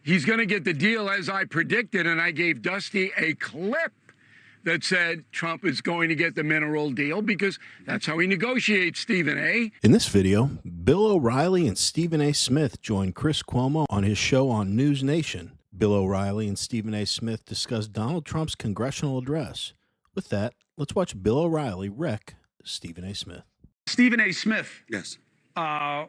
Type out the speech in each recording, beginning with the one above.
he's going to get the deal as I predicted, and I gave Dusty a clip that said Trump is going to get the mineral deal because that's how he negotiates, Stephen A. In this video, Bill O'Reilly and Stephen A. Smith joined Chris Cuomo on his show on News Nation. Bill O'Reilly and Stephen A. Smith discussed Donald Trump's congressional address. With that, let's watch Bill O'Reilly wreck Stephen A. Smith. Stephen A. Smith. Yes.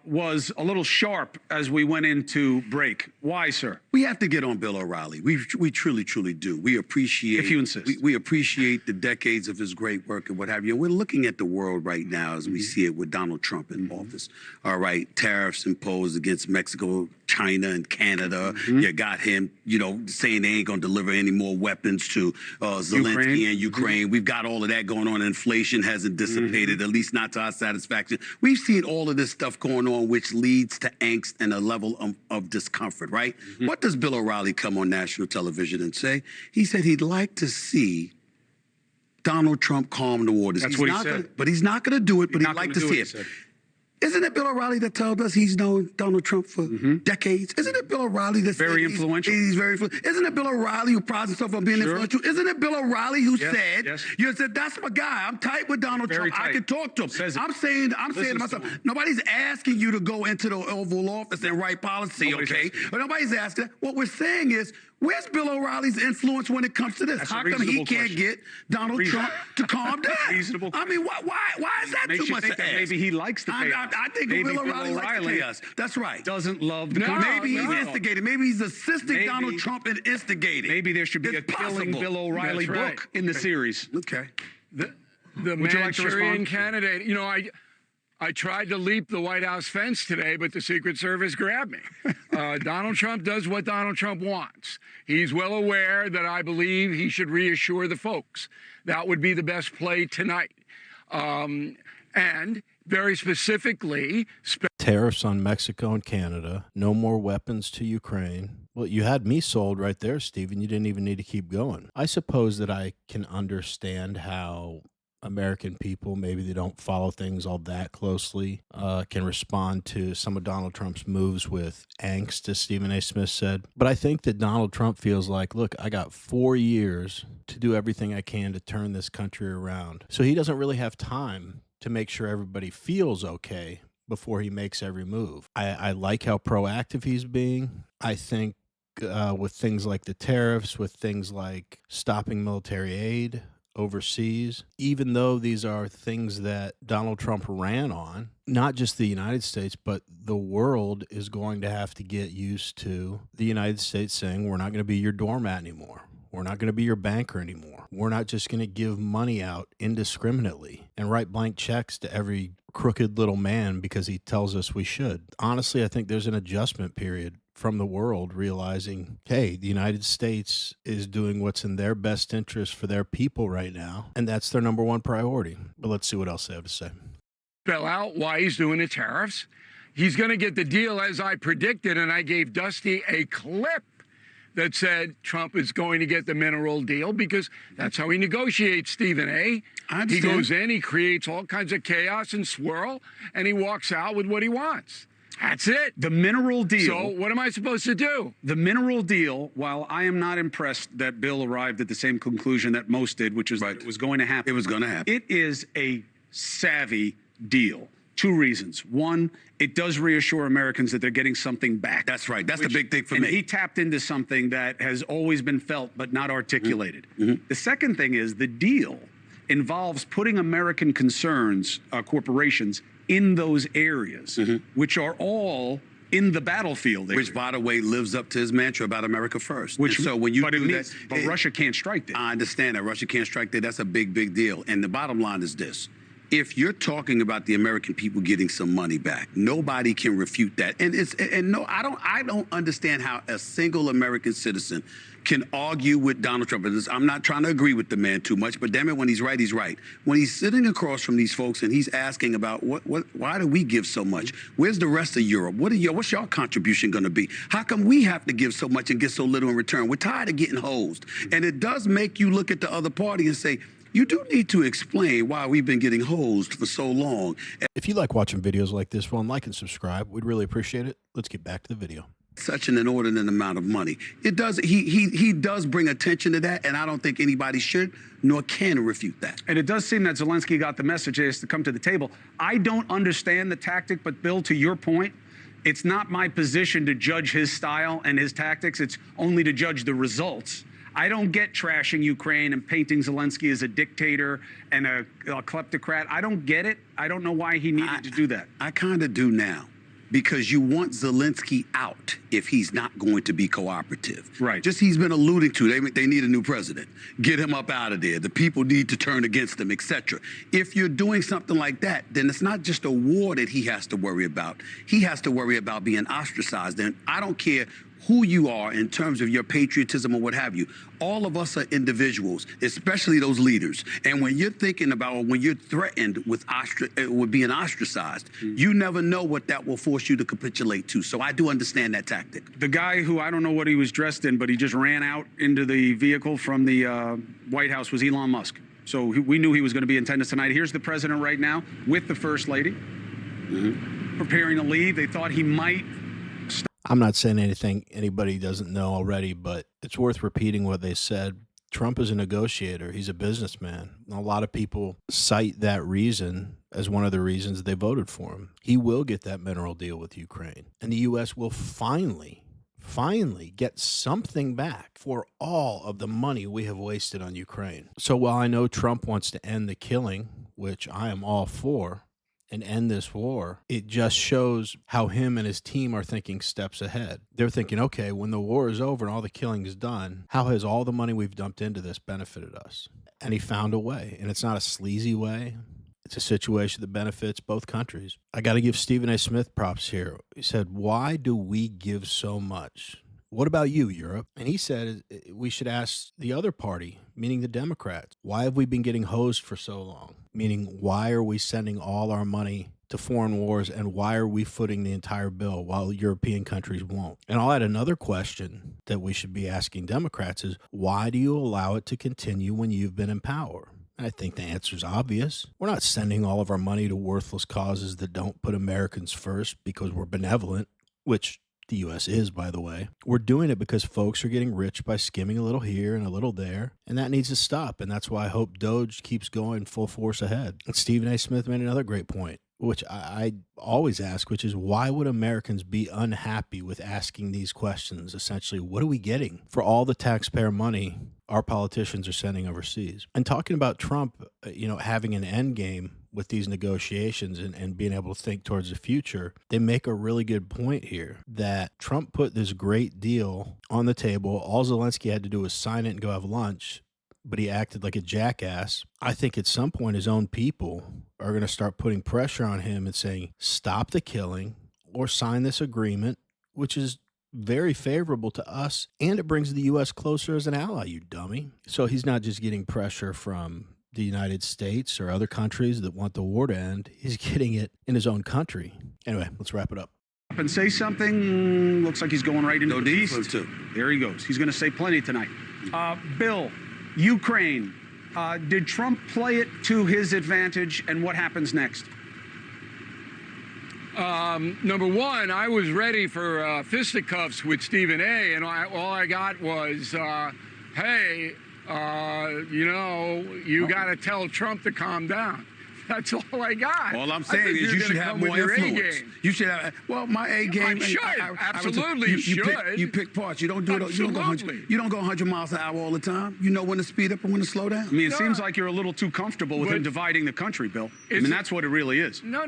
Was a little sharp as we went into break. Why, sir? We have to get on Bill O'Reilly. We truly, truly do. We appreciate, if you insist, we appreciate the decades of his great work and what have you. And we're looking at the world right now as we see it with Donald Trump in office. All right, tariffs imposed against Mexico, China, and Canada. You got him, saying they ain't gonna deliver any more weapons to Zelensky and Ukraine. We've got all of that going on. Inflation hasn't dissipated, at least not to our satisfaction. We've seen all of this stuff going on, which leads to angst and a level of discomfort, right? What does Bill O'Reilly come on national television and say? He said he'd like to see Donald Trump calm the waters. That's what he said. But he's not going to do it, but he'd like to see it. Isn't it Bill O'Reilly that told us he's known Donald Trump for decades? Isn't it Bill O'Reilly that's very influential? He's very influential. Isn't it Bill O'Reilly who prides himself on being influential? Isn't it Bill O'Reilly who said, "You said that's my guy. I'm tight with Donald Trump. I can talk to him." I'm saying to myself, nobody's asking you to go into the Oval Office and write policy, okay? But nobody's asking. What we're saying is, where's Bill O'Reilly's influence when it comes to this? How come he can't get Donald Trump to calm down? I mean, why is that too much to ask? Maybe he likes the chaos. I think Bill O'Reilly likes the chaos. That's right. Doesn't love the Maybe he's instigating. Maybe he's assisting Donald Trump in instigating. Maybe there should be a Killing Bill O'Reilly book in the series. Okay. The Manchurian candidate, I tried to leap the White House fence today, but the Secret Service grabbed me. Donald Trump does what Donald Trump wants. He's well aware that I believe he should reassure the folks. That would be the best play tonight. And very specifically... Tariffs on Mexico and Canada, no more weapons to Ukraine. Well, you had me sold right there, Stephen. You didn't even need to keep going. I suppose that I can understand how American people, maybe they don't follow things all that closely, can respond to some of Donald Trump's moves with angst, as Stephen A. Smith said. But I think that Donald Trump feels like, look, I got 4 years to do everything I can to turn this country around. So he doesn't really have time to make sure everybody feels okay before he makes every move. I like how proactive he's being. I think with things like the tariffs, with things like stopping military aid overseas, even though these are things that Donald Trump ran on, not just the United States, but the world is going to have to get used to the United States saying, we're not going to be your doormat anymore. We're not going to be your banker anymore. We're not just going to give money out indiscriminately and write blank checks to every crooked little man because he tells us we should. Honestly, I think there's an adjustment period from the world realizing, hey, the United States is doing what's in their best interest for their people right now, and that's their number one priority. But let's see what else they have to say. Spell out why he's doing the tariffs. He's going to get the deal as I predicted, and I gave Dusty a clip that said Trump is going to get the mineral deal because that's how he negotiates, Stephen A. He goes in, he creates all kinds of chaos and swirl, and he walks out with what he wants. That's it. The mineral deal. So what am I supposed to do? The mineral deal, while I am not impressed that Bill arrived at the same conclusion that most did, which is that it was going to happen. It was going to happen. It is a savvy deal. 2 reasons. One, it does reassure Americans that they're getting something back. That's right. That's the big thing for me. He tapped into something that has always been felt but not articulated. The second thing is the deal involves putting American concerns, corporations, in those areas, which are all in the battlefield area. Which, by the way, lives up to his mantra about America first. So when you do that, but Russia can't strike there. I understand that. Russia can't strike there. That's a big, big deal. And the bottom line is this. If you're talking about the American people getting some money back, nobody can refute that. And no, I don't understand how a single American citizen can argue with Donald Trump. I'm not trying to agree with the man too much, but damn it, when he's right, he's right. When he's sitting across from these folks and he's asking about why do we give so much? Where's the rest of Europe? What's your contribution going to be? How come we have to give so much and get so little in return? We're tired of getting hosed. And it does make you look at the other party and say, you do need to explain why we've been getting hosed for so long. If you like watching videos like this one, like and subscribe. We'd really appreciate it. Let's get back to the video. such an inordinate amount of money. It does. He does bring attention to that, and I don't think anybody should nor can refute that. And it does seem that Zelensky got the message he has to come to the table. I don't understand the tactic, but Bill, to your point, it's not my position to judge his style and his tactics. It's only to judge the results. I don't get trashing Ukraine and painting Zelensky as a dictator and a kleptocrat. I don't get it. I don't know why he needed to do that. I kind of do now. Because you want Zelensky out if he's not going to be cooperative. Right. Just he's been alluding to, they need a new president. Get him up out of there. The people need to turn against him, etc. If you're doing something like that, then it's not just a war that he has to worry about. He has to worry about being ostracized. And I don't care who you are in terms of your patriotism or what have you. All of us are individuals, especially those leaders. And when you're thinking about, or when you're threatened with being ostracized, you never know what that will force you to capitulate to. So I do understand that tactic. The guy who, I don't know what he was dressed in, but he just ran out into the vehicle from the White House was Elon Musk. So we knew he was going to be in attendance tonight. Here's the president right now with the first lady, preparing to leave. They thought he might. I'm not saying anything anybody doesn't know already, but it's worth repeating what they said. Trump is a negotiator. He's a businessman. A lot of people cite that reason as one of the reasons they voted for him. He will get that mineral deal with Ukraine, and the U.S. will finally get something back for all of the money we have wasted on Ukraine. So while I know Trump wants to end the killing, which I am all for, and end this war, it just shows how him and his team are thinking steps ahead. They're thinking, okay, when the war is over and all the killing is done, how has all the money we've dumped into this benefited us? And he found a way, and it's not a sleazy way. It's a situation that benefits both countries. I got to give Stephen A. Smith props here. He said, why do we give so much? What about you, Europe? And he said we should ask the other party, meaning the Democrats, why have we been getting hosed for so long? Meaning, why are we sending all our money to foreign wars, and why are we footing the entire bill while European countries won't? And I'll add another question that we should be asking Democrats is, why do you allow it to continue when you've been in power? And I think the answer is obvious. We're not sending all of our money to worthless causes that don't put Americans first because we're benevolent, which the U.S. is, by the way. We're doing it because folks are getting rich by skimming a little here and a little there, and that needs to stop. And that's why I hope Doge keeps going full force ahead. And Stephen A. Smith made another great point, which I always ask, which is, why would Americans be unhappy with asking these questions? Essentially, what are we getting for all the taxpayer money our politicians are sending overseas? And talking about Trump, having an end game with these negotiations and being able to think towards the future, they make a really good point here that Trump put this great deal on the table. All Zelensky had to do was sign it and go have lunch, but he acted like a jackass. I think at some point his own people are going to start putting pressure on him and saying, stop the killing or sign this agreement, which is very favorable to us, and it brings the U.S. closer as an ally, you dummy. So he's not just getting pressure from the United States or other countries that want the war to end. He's getting it in his own country. Anyway, let's wrap it up. And say something. Looks like he's going right into the beast. Too. There he goes. He's going to say plenty tonight. Bill, Ukraine. Did Trump play it to his advantage, and what happens next? Number one, I was ready for fisticuffs with Stephen A., and all I got was, hey, you got to tell Trump to calm down. That's all I got. All I'm saying is you should have more influence. You should have. Well, my A game. Absolutely, you pick parts. You don't do it. You don't go 100 miles an hour all the time. You know when to speed up and when to slow down. I mean, it seems like you're a little too comfortable with him dividing the country, Bill. I mean, that's what it really is. No.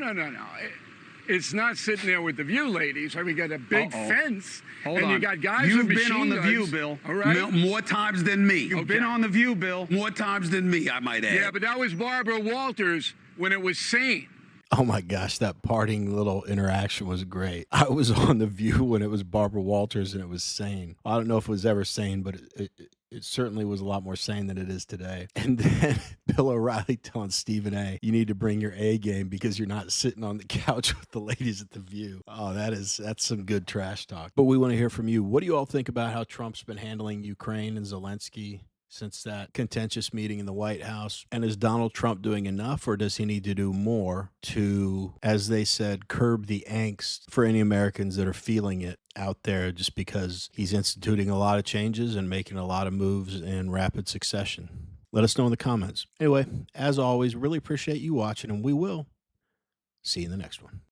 It's not sitting there with the View ladies. We got a big fence, you got guys You've with been on the View, Bill. All right. More times than me. You've been on the View, Bill. More times than me, I might add. Yeah, but that was Barbara Walters when it was sane. Oh my gosh, that parting little interaction was great. I was on The View when it was Barbara Walters and it was sane. I don't know if it was ever sane, but it certainly was a lot more sane than it is today. And then Bill O'Reilly telling Stephen A., you need to bring your A game because you're not sitting on the couch with the ladies at The View. Oh, that's some good trash talk. But we want to hear from you. What do you all think about how Trump's been handling Ukraine and Zelensky? since that contentious meeting in the White House? And is Donald Trump doing enough, or does he need to do more to, as they said, curb the angst for any Americans that are feeling it out there, just because he's instituting a lot of changes and making a lot of moves in rapid succession? Let us know in the comments. Anyway, as always, really appreciate you watching, and we will see you in the next one.